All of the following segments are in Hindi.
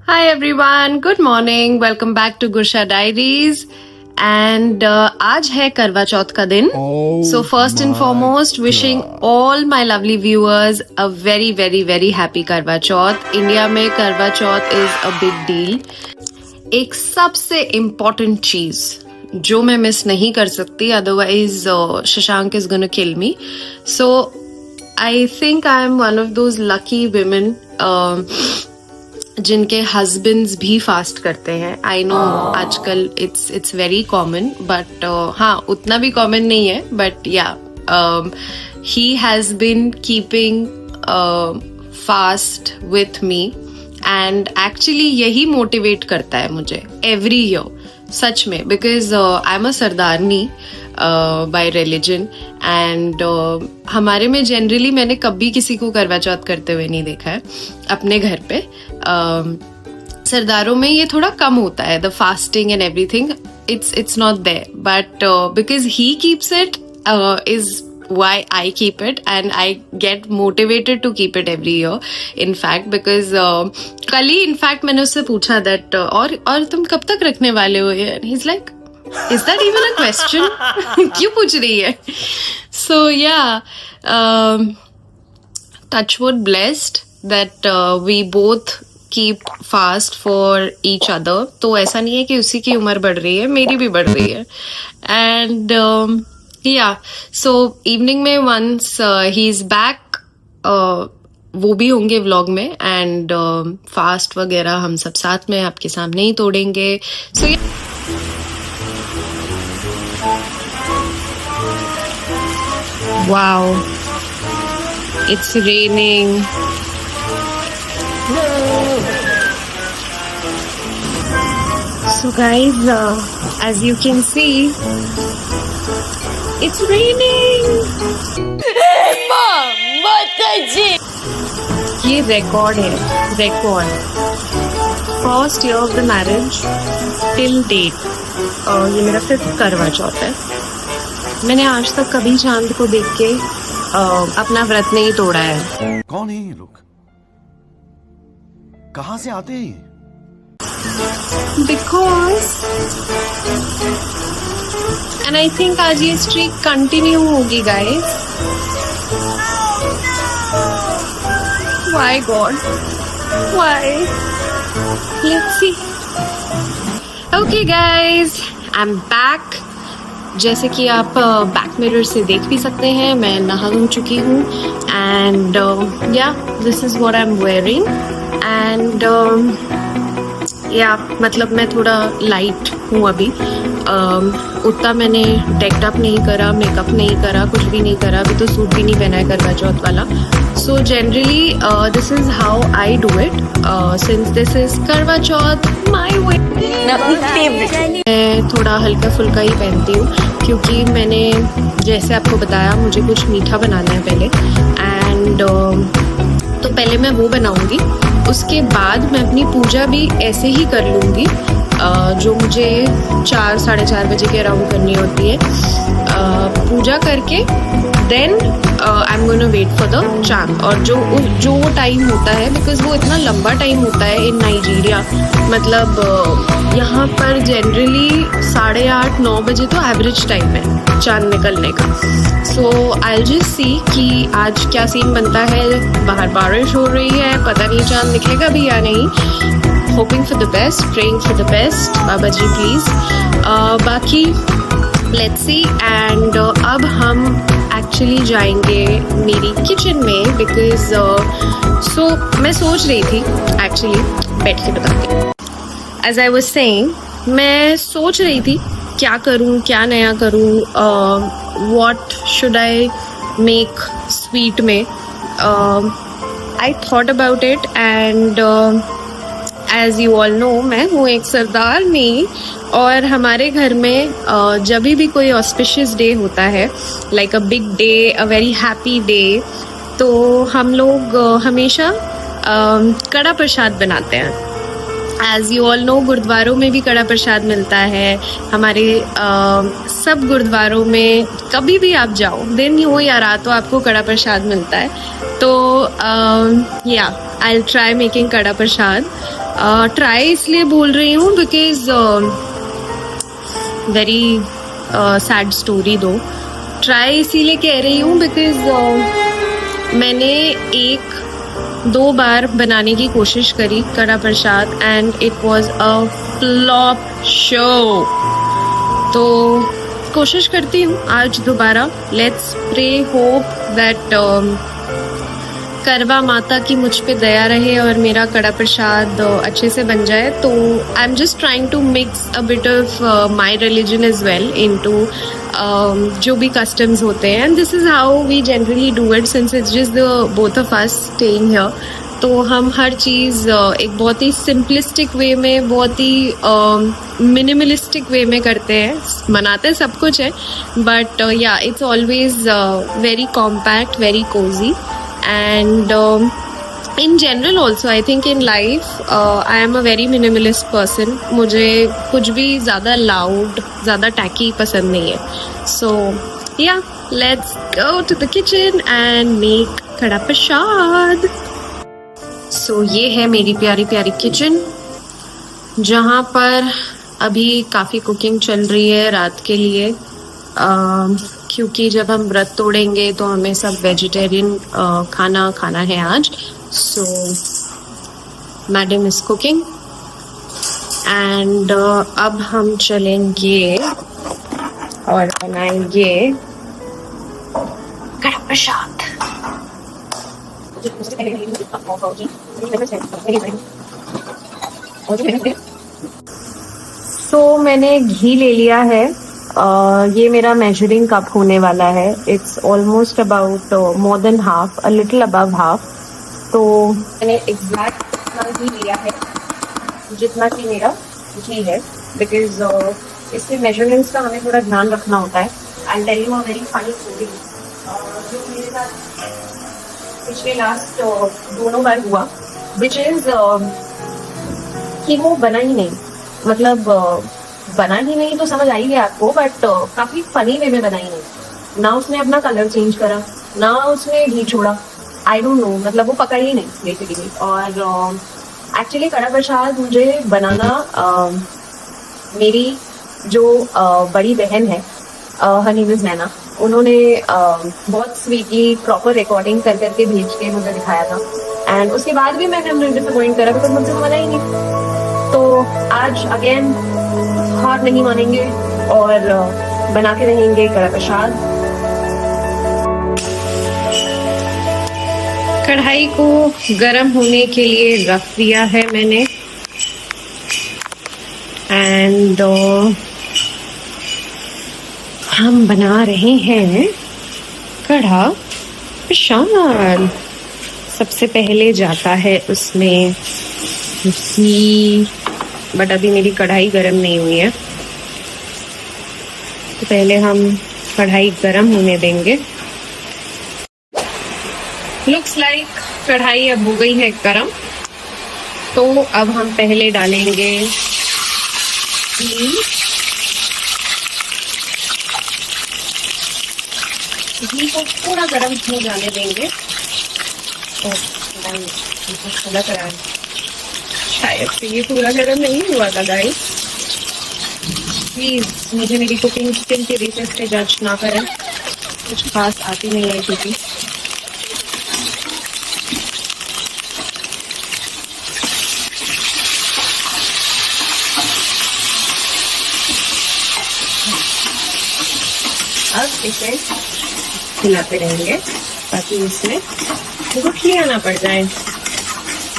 Hi everyone, good morning. Welcome back to Gursha Diaries. And आज है करवा चौथ का दिन. So first and foremost, wishing all my lovely viewers a very very very happy करवा चौथ. इंडिया में करवा चौथ is a big deal. एक सबसे important चीज जो मैं मिस नहीं कर सकती, otherwise Shashank is gonna kill me. So I think I am one of those lucky women जिनके हस्बैंड्स भी फास्ट करते हैं. आई नो आजकल इट्स वेरी कॉमन, बट हाँ उतना भी कॉमन नहीं है. But yeah he has been keeping fast with me and actually यही मोटिवेट करता है मुझे एवरी ईयर, सच में. Because I am a Sardarni by religion and हमारे में जनरली मैंने कभी किसी को करवा चौथ करते हुए नहीं देखा है अपने घर पे. सरदारों में ये थोड़ा कम होता है, the fasting and everything it's not there, but because he keeps it is why I keep it and I get motivated to keep it every year. In fact, because कल ही इनफैक्ट मैंने उससे पूछा that और तुम कब तक रखने वाले हो ये, and he's like, is that even a question? क्यों पूछ रही है? So yeah, touch wood, blessed that we both keep fast for each other. तो ऐसा नहीं है कि उसी की उम्र बढ़ रही है, मेरी भी बढ़ रही है. And yeah, so evening में once he is back, वो भी होंगे व्लॉग में एंड फास्ट वगैरह हम सब साथ में आपके सामने ही तोड़ेंगे. So yeah. Wow, it's raining. So guys, as you can see, it's raining. ये रिकॉर्ड है, record. First year of the marriage till date ये मेरा 5th करवा चौथ है. मैंने आज तक कभी चांद को देख के अपना व्रत नहीं तोड़ा है. कौन है ये लोग, कहाँ से आते हैं? बिकॉज एंड आई थिंक आज ये स्ट्रीक कंटिन्यू होगी guys. Why God, why? Let's see. Okay guys, I am back. जैसे कि आप बैक मिरर से देख भी सकते हैं, मैं नहा धो चुकी हूँ एंड या this is what I am wearing. And या मतलब मैं थोड़ा लाइट हूँ अभी. उतना मैंने डेक्ड अप नहीं करा, मेकअप नहीं करा, कुछ भी नहीं करा. अभी तो सूट भी नहीं पहना है करवा चौथ वाला. So generally this is how I do it since this is करवा चौथ माई वे. मैं थोड़ा हल्का फुल्का ही पहनती हूँ क्योंकि मैंने जैसे आपको बताया मुझे कुछ मीठा बनाना है पहले. एंड तो पहले मैं वो बनाऊंगी, उसके बाद मैं अपनी पूजा भी ऐसे ही कर लूँगी जो मुझे 4 साढ़े 4 बजे के अराउंड करनी होती है. पूजा करके then I am gonna wait for the chand. और जो वो टाइम होता है, बिकॉज वो इतना लंबा टाइम होता है इन नाइजीरिया, मतलब यहाँ पर जनरली 8:30-9 बजे तो एवरेज टाइम है चांद निकलने का. सो आई विल जस्ट सी कि आज क्या सीन बनता है. बाहर बारिश हो रही है, पता नहीं चांद दिखेगा भी या नहीं. Hoping for the best, praying for the best. Baba ji please. बाकी लेट्स सी. एंड अब हम एक्चुअली जाएंगे मेरी किचन में बिकॉज सो मैं सोच रही थी, एक्चुअली बैठ के बताती हूँ. एज आई वाज सेइंग, मैं सोच रही थी क्या करूँ, क्या नया करूँ, what should I make sweet में. I thought about it and as you all know मैं हूँ एक सरदारनी. और हमारे घर में जब भी कोई ऑस्पिशियस डे होता है, like a big day, a very happy day, तो हम लोग हमेशा कड़ा प्रसाद बनाते हैं. एज यू ऑल नो गुरुद्वारों में भी कड़ा प्रसाद मिलता है. हमारे सब गुरुद्वारों में कभी भी आप जाओ, दिन हो या रात हो, आपको कड़ा प्रसाद मिलता है. तो या आई विल ट्राई मेकिंग कड़ा प्रसाद. ट्राई इसलिए बोल रही हूँ बिकॉज वेरी सैड स्टोरी दो। ट्राई इसीलिए कह रही हूँ बिकॉज मैंने 1-2 बार बनाने की कोशिश करी kada prasad and it was a flop show. तो कोशिश करती हूँ आज दोबारा। लेट्स प्रे होप दैट करवा माता की मुझ पे दया रहे और मेरा कड़ा प्रसाद अच्छे से बन जाए। तो I am just trying to mix a bit of my religion is well into जो भी कस्टम्स होते हैं and this is how we generally do it since it's just the both of us staying here. तो हम हर चीज़ एक बहुत ही सिंपलिस्टिक वे में, बहुत ही मिनिमलिस्टिक वे में करते हैं। मनाते सब कुछ है बट या it's always very compact, very Cozi and in general also I think in life I am a very minimalist person. मुझे कुछ भी ज़्यादा loud, ज़्यादा tacky पसंद नहीं है। So yeah, let's go to the kitchen and make कड़ा प्रसाद। So ये है मेरी प्यारी प्यारी किचन जहाँ पर अभी काफ़ी कुकिंग चल रही है रात के लिए क्योंकि जब हम व्रत तोड़ेंगे तो हमें सब वेजिटेरियन खाना खाना है आज। सो मैडम इज कुकिंग एंड अब हम चलेंगे और बनाएंगे कड़ा प्रसाद। सो मैंने घी ले लिया है। ये मेरा मेजरिंग कप होने वाला है। It's almost about more than half, a little above half. तो मैंने एग्जैक्ट इतना घी लिया है जितना कि मेरा घी है बिकॉज इसके मेजरमेंट्स का हमें थोड़ा ध्यान रखना होता है। I tell you a very funny story जो मेरे साथ पिछले लास्ट दोनों बार हुआ विच इज कि वो बना ही नहीं, मतलब बना ही नहीं तो समझ आई गया आपको, बट काफी फनी वे में बना ही नहीं। ना उसने अपना कलर चेंज करा, ना उसने घी छोड़ा, आई डोंट नो, मतलब वो पका ही नहीं बेसिकली। और एक्चुअली कड़ा प्रसाद मुझे बनाना मेरी जो बड़ी बहन है, हर नेम इज नैना, उन्होंने बहुत स्वीटली प्रॉपर रिकॉर्डिंग कर करके भेज के मुझे दिखाया था एंड उसके बाद भी मैंने डिसअपॉइंट करा बिकॉज मुझसे बना ही नहीं। तो आज अगेन हार नहीं मानेंगे और बना के रहेंगे कड़ा प्रसाद। कढ़ाई को गरम होने के लिए रख दिया है मैंने एंड हम बना रहे हैं कड़ा प्रसाद। सबसे पहले जाता है उसमें घी, बट अभी मेरी कढ़ाई गरम नहीं हुई है तो पहले हम कढ़ाई गरम होने देंगे। लुक्स लाइक कढ़ाई अब हो गई है गरम। तो अब हम पहले डालेंगे घी। घी को थोड़ा गरम हो जाने देंगे। थोड़ा करा शायद से ये पूरा गरम नहीं हुआ था गाइस, प्लीज मुझे मेरी कुकिंग स्किल के बेसिस पे जज ना करें, कुछ खास आती नहीं है क्योंकि अब इसे हिलाते रहेंगे ताकि इसमें गुठलियां ना पड़ जाए,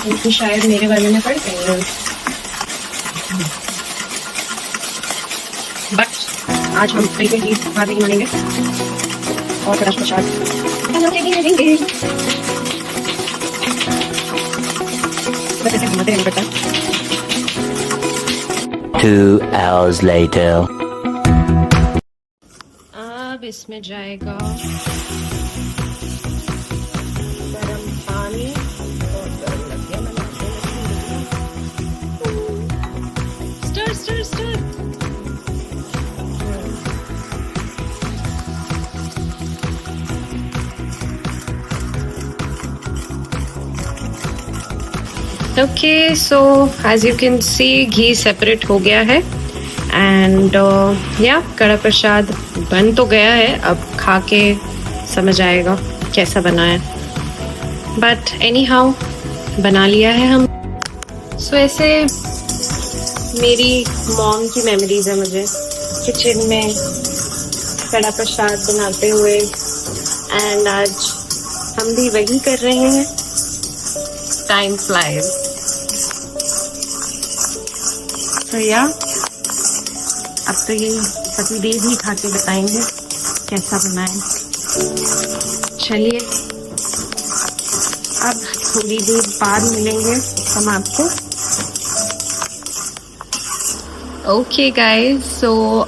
क्योंकि शायद मेरे वाले में पड़ जाएंगे। बट आज हम बिल्कुल ही हार नहीं मानेंगे और कड़ा प्रसाद देंगे। बस ऐसे घुमाते रहना पड़ता है। 2 hours later. अब इसमें जाएगा गरम पानी और गरम लग गया, stir stir stir. Okay, so as you can see ghee separate हो गया है एंड या कड़ा प्रसाद बन तो गया है, अब खा के समझ आएगा कैसा बना है, बट एनी हाउ बना लिया है हम। सो ऐसे मेरी मॉम की मेमोरीज है मुझे किचन में कड़ा प्रसाद बनाते हुए, एंड आज हम भी वही कर रहे हैं। Time flies. तो या अब तो ये पतिदेव ही खा के बताएंगे कैसा बना है। चलिए अब थोड़ी देर बाद मिलेंगे हम आपको। ओके गाइस, सो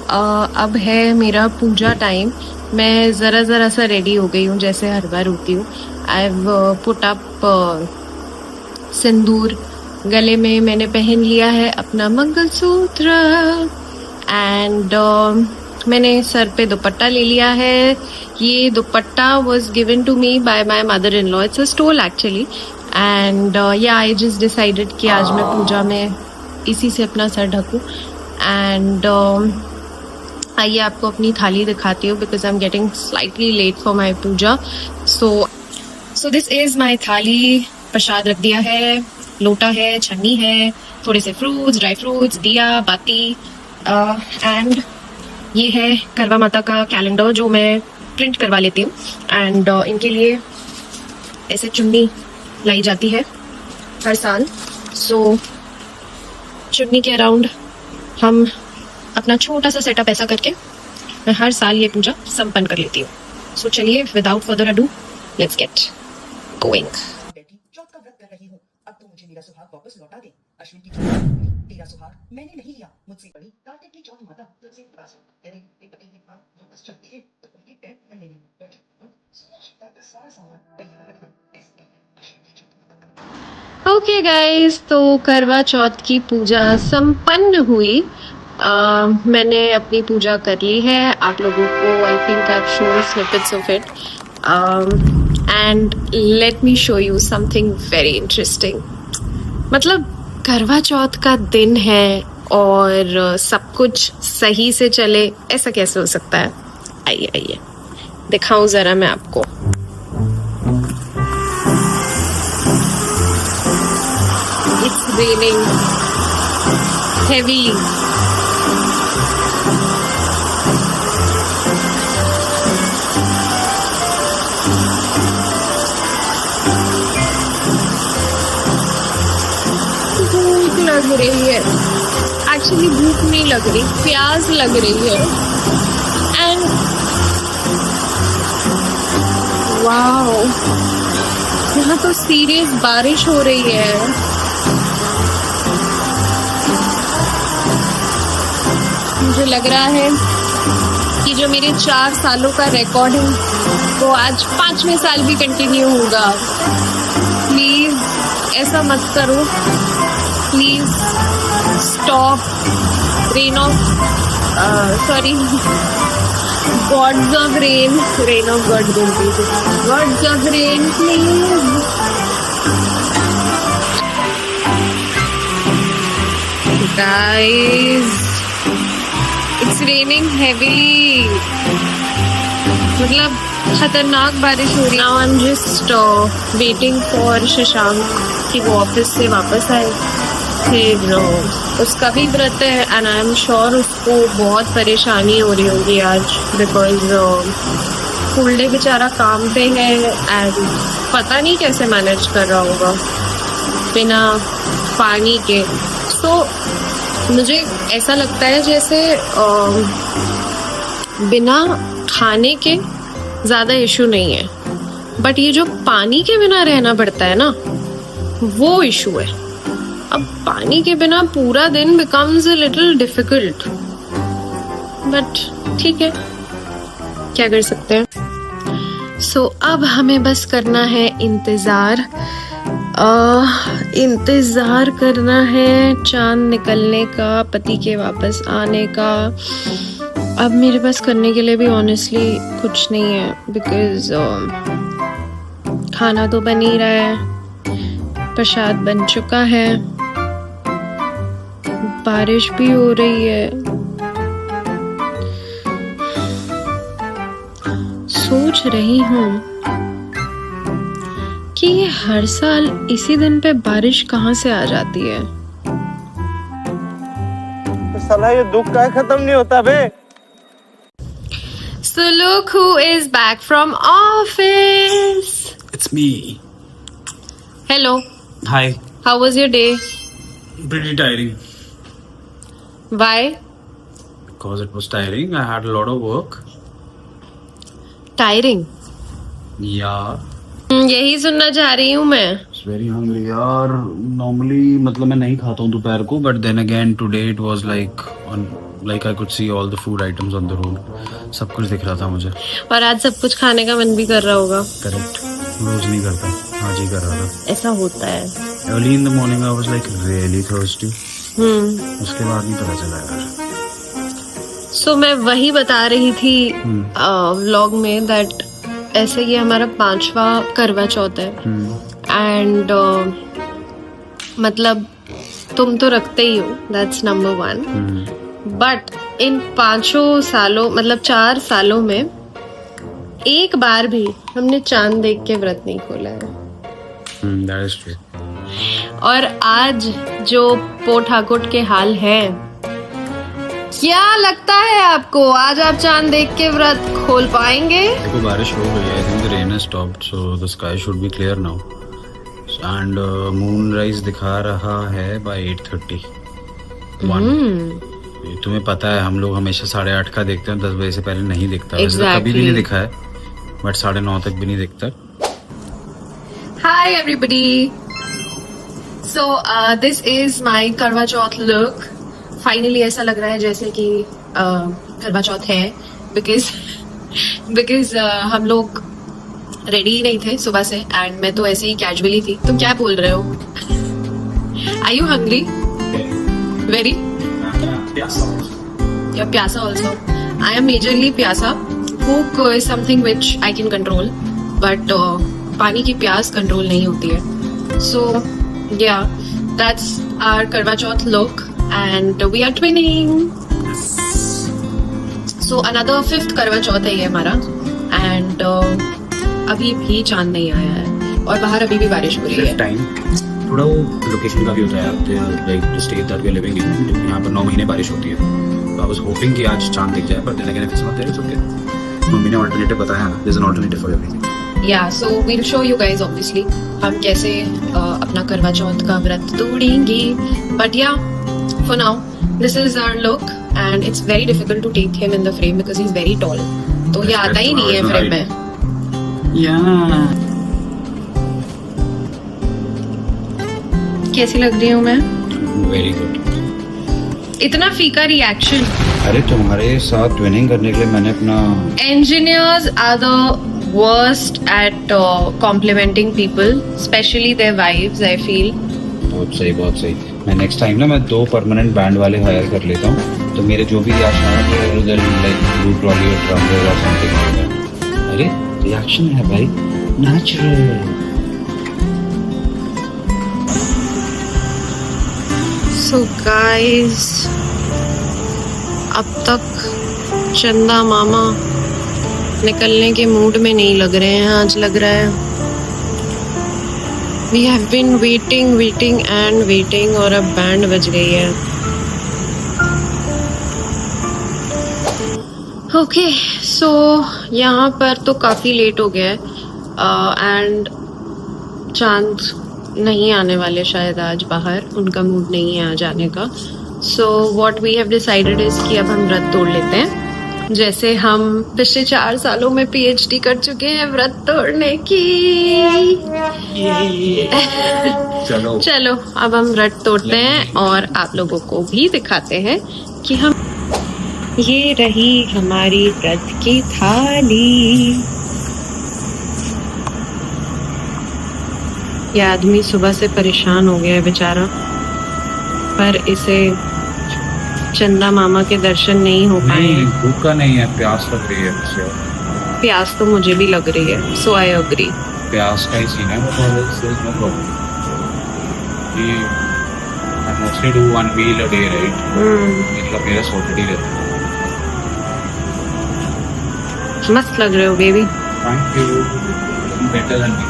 अब है मेरा पूजा टाइम। मैं ज़रा सा रेडी हो गई हूँ जैसे हर बार होती हूँ। आई हैव पुट अप सिंदूर, गले में मैंने पहन लिया है अपना मंगलसूत्र एंड मैंने सर पे दुपट्टा ले लिया है। ये dupatta was given to me by my mother in law, it's a stole actually, and yeah I just decided कि आज मैं पूजा में इसी से अपना सर ढकूँ। एंड आइए आपको अपनी थाली दिखाती हूँ because I am getting slightly late for my puja. So this is my thali. प्रसाद रख दिया है, लोटा है, छन्नी है, थोड़े से फ्रूट्स, ड्राई फ्रूट्स, दिया, बाती एंड ये है करवा माता का कैलेंडर जो मैं प्रिंट करवा लेती हूँ। एंड इनके लिए ऐसे चुन्नी लाई जाती है हर साल। सो चुन्नी के अराउंड हम अपना छोटा सा सेटअप ऐसा करके मैं हर साल ये पूजा संपन्न कर लेती हूँ। सो चलिए without further ado let's get going. बेटी चौथ का व्रत कर रही हूँ, अब तो मुझे मेरा सुहाग वापस लौटा दे। अश्विन की चौथ तेरा सुहाग मैंने नहीं लिया, मुझसे बड़ी कार्तिक की चौथ माता तुझसे पास तेरे एक पति के पास वापस चलती है तो ये है मेरी सारा सामान तैयार रखना। ओके गाइस, तो करवा चौथ की पूजा संपन्न हुई। मैंने अपनी पूजा कर ली है। आप लोगों को I think I have shown snippets of it and let me show you something very interesting. मतलब करवा चौथ का दिन है और सब कुछ सही से चले, ऐसा कैसे हो सकता है? आइए आइए दिखाऊं जरा मैं आपको। It's raining heavily. भूख लग रही है, एक्चुअली भूख नहीं लग रही, प्यास लग रही है। एंड वाओ, यहाँ तो सीरियस बारिश हो रही है। मुझे लग रहा है कि जो मेरे 4 सालों का रिकॉर्ड है वो आज 5वें साल भी कंटिन्यू होगा। प्लीज ऐसा मत करो, please stop. Rain of sorry God's of rain, rain of God बोलती थी, God's of rain please. Guys it's raining heavily, मतलब खतरनाक बारिश हो रही है। Now I am just waiting for Shashank कि वो ऑफिस से वापस आए। फिर उसका भी व्रत है एंड आई एम श्योर उसको बहुत परेशानी हो रही होगी आज बिकॉज फुल डे बेचारा काम पे है एंड पता नहीं कैसे मैनेज कर रहा होगा बिना पानी के। सो मुझे ऐसा लगता है जैसे बिना खाने के ज़्यादा इशू नहीं है, बट ये जो पानी के बिना रहना पड़ता है ना, वो इशू है। अब पानी के बिना पूरा दिन becomes a little difficult, but ठीक है, क्या कर सकते हैं। सो अब हमें बस करना है इंतज़ार। इंतज़ार करना है चांद निकलने का, पति के वापस आने का। अब मेरे पास करने के लिए भी ऑनेस्टली कुछ नहीं है बिकॉज खाना तो बन ही रहा है प्रसाद बन चुका है, बारिश भी हो रही है। सोच रही हूँ कि ये हर साल इसी दिन पे बारिश कहाँ से आ जाती है। साला ये दुख का खत्म नहीं होता बे। So look who is back from office. It's me. Hello. Hi. How was your day? Pretty tiring. Why? Because it was tiring. I had a lot of work. Tiring. Yeah. यही सुनना चाह रही हूँ मैं। It's very hungry यार. Normally मतलब मैं नहीं खाता हूँ दोपहर को, but then again today it was like I could see all the food items on the road. सब कुछ दिख रहा था मुझे. और आज सब कुछ खाने का मन भी कर रहा होगा। Correct. रोज नहीं करता, आज ही कर रहा था. ऐसा होता है। Early in the morning I was like really thirsty. उसके बाद नहीं पता चला यार. सो मैं वही बता रही थी व्लॉग में दैट ऐसे ये हमारा 5वां करवा चौथ है एंड मतलब तुम तो रखते ही हो, दैट्स नंबर 1, बट इन 5 सालों मतलब 4 सालों में एक बार भी हमने चांद देख के व्रत नहीं खोला है। That is true. और आज जो पोठाकुट के हाल है, क्या लगता है आपको आज आप चांद देख के व्रत खोल पाएंगे? देखो बारिश हो गई है. I think the rain has stopped, so the sky should be clear now. And moonrise दिखा रहा है by 8:31. तुम्हें पता है हम लोग हमेशा 8:30 का देखते हैं, 10 बजे से पहले नहीं दिखता. वैसे तो कभी भी नहीं दिखा है, बट 9:30 तक भी नहीं दिखता. Hi everybody. So this is my करवा चौथ look. फाइनली ऐसा लग रहा है जैसे कि करवा चौथ है, बिकॉज हम लोग रेडी ही नहीं थे सुबह से एंड मैं तो ऐसे ही कैजुअली थी. तुम क्या बोल रहे हो? Are you hungry? Very? You're प्यासा ऑल्सो. आई एम मेजरली प्यासा. भूख is something which I can control, but पानी की प्यास कंट्रोल नहीं होती है. सो या दैट्स आवर करवा चौथ look and we are twinning. So another 5th करवा चौथ है ये हमारा and अभी भी चांद नहीं आया है और बाहर अभी भी बारिश हो रही है. टाइम थोड़ा वो लोकेशन का भी होता है, like the state that we are living in. यहाँ पर 9 महीने बारिश होती है. तो आई वाज होपिंग कि आज चांद दिख जाए, but then again it's not there. It's okay. Mummy ने ऑल्टरनेटिव बताया ना, there is an alternative for everything. Yeah, so we'll show you guys obviously हम कैसे अपना करवा चौथ का व्रत तोड़ेंगे. But yeah, for now this is our look and it's very difficult to take him in the frame because he's very tall. तो ये आता ही नहीं है फ्रेम में. कैसी लग रही हूँ मैं? Very good. इतना फीका रिएक्शन. अरे तुम्हारे साथ ट्विनिंग करने के लिए मैंने अपना Engineers are the worst at complimenting people, especially their wives, I feel. बहुत सही, बहुत सही. मैं नेक्स्ट टाइम ना मैं 2 परमानेंट बैंड वाले हायर कर लेता हूँ, तो मेरे जो भी रिएक्शन है उधर लाइक ब्लू ट्रॉली और ड्रम रोल और समथिंग होगा. अरे रिएक्शन है भाई, नेचुरल. So guys, अब तक चंदा मामा निकलने के मूड में नहीं लग रहे हैं. आज लग रहा है We have been waiting and waiting और अब बैंड बज गई है. ओके सो यहाँ पर तो काफ़ी लेट हो गया है एंड चांद नहीं आने वाले शायद आज बाहर. उनका मूड नहीं है आज आने का. So what we have decided is कि अब हम व्रत तोड़ लेते हैं, जैसे हम पिछले 4 सालों में PhD कर चुके हैं व्रत तोड़ने की. चलो अब हम व्रत तोड़ते हैं और आप लोगों को भी दिखाते हैं कि हम. ये रही हमारी व्रत की थाली. ये आदमी सुबह से परेशान हो गया है बेचारा, पर इसे चंदा मामा के दर्शन नहीं हो पाए. भूखा नहीं है, प्यास लग रही है मुझे. प्यास तो मुझे भी लग रही है, सो आई अग्री. प्यास का ही सीन है. I mostly do 1 wheel a day, right? मतलब मेरा sorted ही रहता है. मस्त लग रहे हो baby. Thank you. Better than me.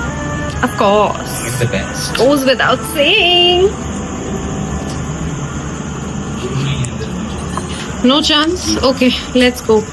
Of course. It's the best. Goes without saying. No chance? Okay, let's go.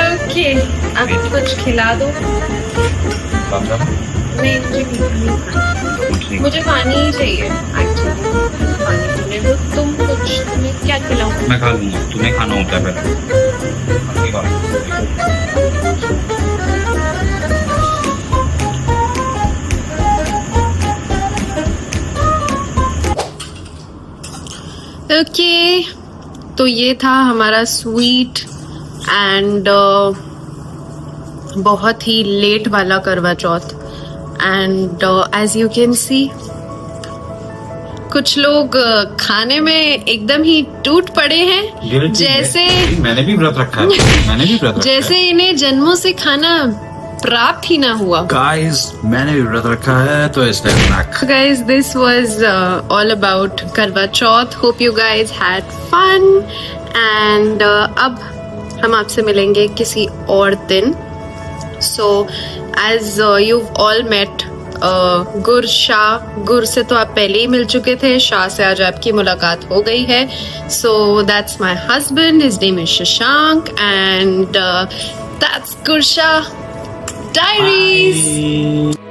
Okay, अब कुछ खिला दो. नहीं, मुझे पानी ही चाहिए एक्चुअली. पानी पीने दो. तुम कुछ, तुम्हें क्या खिलाऊं? मैं खा लूंगा. तुम्हें खाना होता है पहले. ओके, तो ये था हमारा स्वीट एंड बहुत ही लेट वाला Karva Chauth. And as you can see कुछ लोग खाने में एकदम ही टूट पड़े हैं. जैसे मैंने भी व्रत रखा है. जैसे इन्हें जन्मों से खाना प्राप्त ही ना हुआ. Guys, मैंने भी व्रत रखा है तो इस time Guys, this was all about Karwa Chauth. Hope you guys had fun. And अब हम आपसे मिलेंगे किसी और दिन. So, as you've all met गुर शाह. गुर से तो आप पहले ही मिल चुके थे. शाह से आज आपकी मुलाकात हो गई है. So, that's my husband. His name is Shashank. And that's Gur Shah Diaries. Bye.